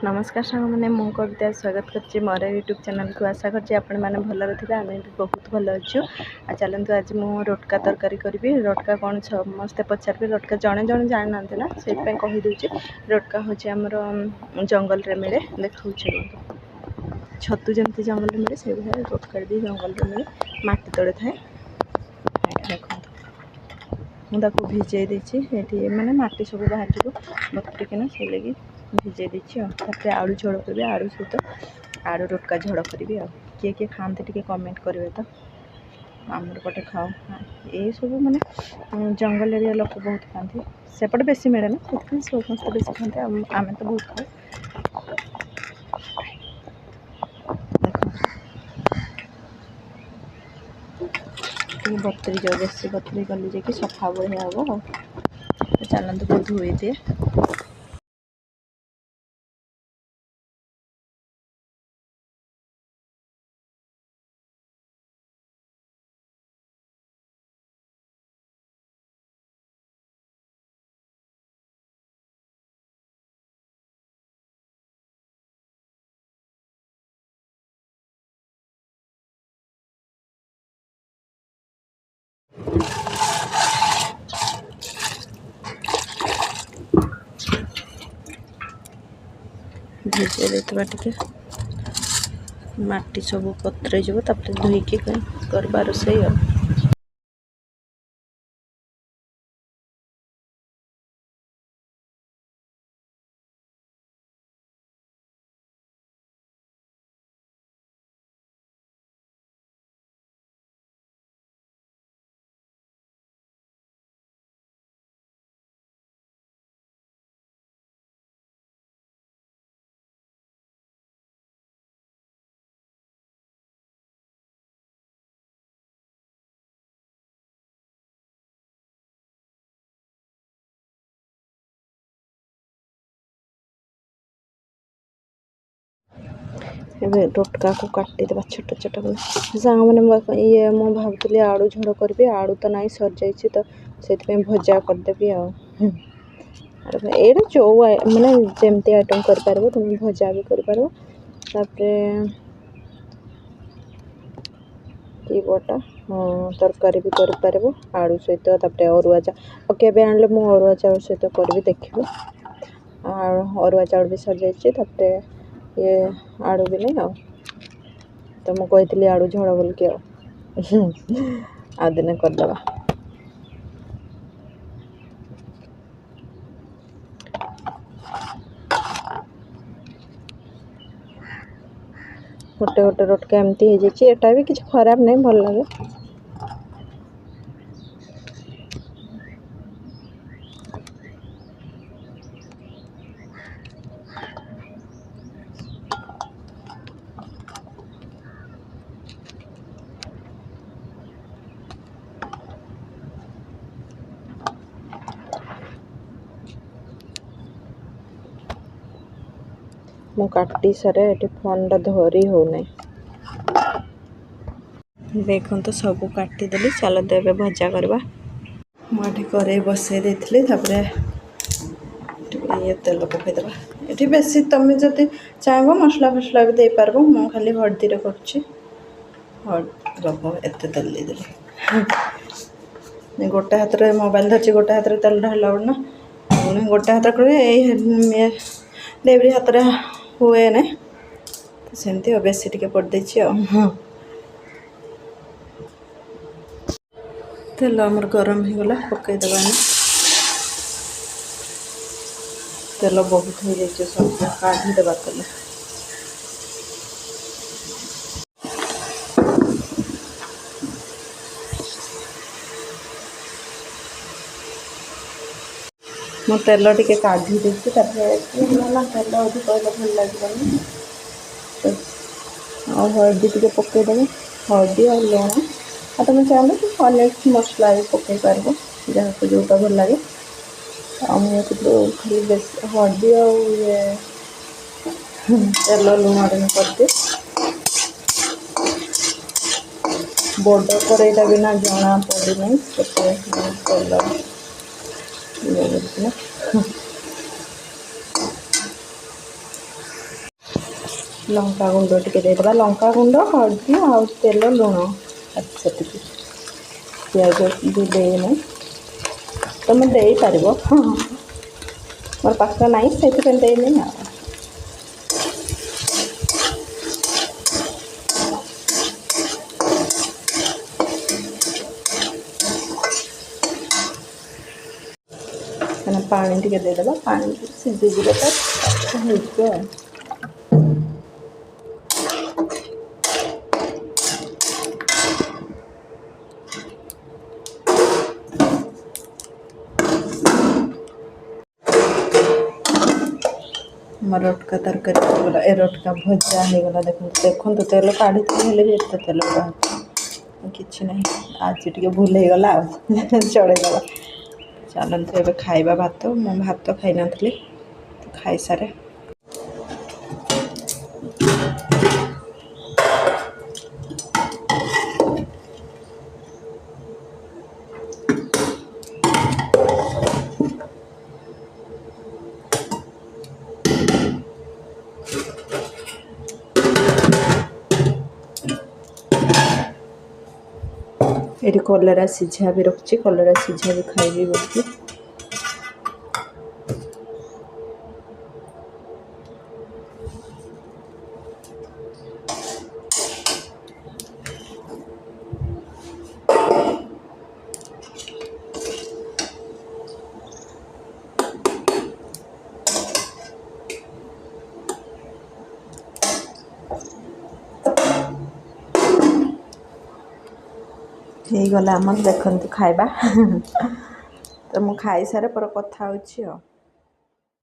नमस्कार सांग मैंने मु कविता स्वागत कर मोर यूट्यूब चैनल को आशा कर भल थे आम भी बहुत भल अच्छु आ चलते आज मु रोटका तरकारी करी रोटका कौन समस्ते पचारे रोटका जड़े जड़े जानी ना से कहीदे रोटका हूँ आमर जंगल में मिले देखा छतु जमी जंगल में मिले से भाई रोटका भी जंगल में मिले मटी तले थाए देखो मुझे भिजे देती मैंने मटी सब बाहर जो बतरिकिना से लगी भिजे देती आलू झोल करी आलू सहित आलू रोटका झोल करी किए किए खाते टे कमेंट करेंगे तो आमर पटे खाओ ये सब माने जंगल एरिया लोक बहुत खाती सेपटे बेसी मिले ना से समस्त बेसी खाते आम तो बहुत खाऊ बतरी जाओ बेसी बतरी गली जाकि सफा बढ़िया हम चलते को धोई दिए भिजे देते टे मटी सब पत्र धोईकी करवा रोसई रोटका को काटिदेवा छोट छोट सांग मैंने ये मु भावुली आलू झोल करी आलू तो ना सर जाइए तो से भजा करदेवी ये जो मैंने जमती आइटम कर तुम भजा भी कर बटा हाँ तरकारी भी कर आलू सहित अरुआ चाउल के आने मुझे अरुआ चाउल सहित करी देखिए अरुआ चाउल भी सर जाइए ये आलू भी नहीं तो मुझे कही आलू झोल बोल के आ दिने करदे गोटे गोटे रोटका एमती हो जाए भी किसी खराब नहीं भल लगे मु काटी सारे ये फोन धरी होना देखो तो सब काटिदेली चलते ए भजा करवा मुझे कड़े बसई देती ये तेल पकईदेवा ये बेस तुम जब चाहब मसला फसला भी दे पार मु खाली हल्दी कर एत तेल देदेली गोटे हाथ में मोबाइल धरची गोटे हाथ में तेल ढाला ना गोटे हाथ कर डेबरी हाथ में हुए ना सेमती बेसी टे पड़ दे तेल आमर गरम हो गला पकईदेवा तेल बहुत हो जाए सब काढ़ीदेवा तेल मो तेल टे काढ़ी देती तेल अधिक भल लगे हल्दी टे पकईदेवी हल्दी और लुण आ तुम चाहे तो अनेक मसला भी पकई पार जहाँ को जोटा भल लगे खाली बेस हल्दी ये तेल लुण करदे बड़ कड़ईटा भी ना जना पड़ना तेल लंका गुंड टिके देदेबा लंका गुंड हल्दी आ तेल लुण से पिज भी देना तुम दे पार मोर पाख ना से देनी पानी टिके देदेबा पानी सीझे तो मोर रोटका तरकारी होगला ए रोटका भजा होगला देखो तेल काढ़ी हेल्ले भी एत तेल कि ना आज टे भूल होगला चढ़ेगला चलते ए खाइबा भात मु भात खाई नी तो खाई सारे ये कलरा सीझा भी रखी कलरा सीझा भी खाइबी बोलती गला आम देखते खाइबा तो मु खाई सारे पर कथा होछि।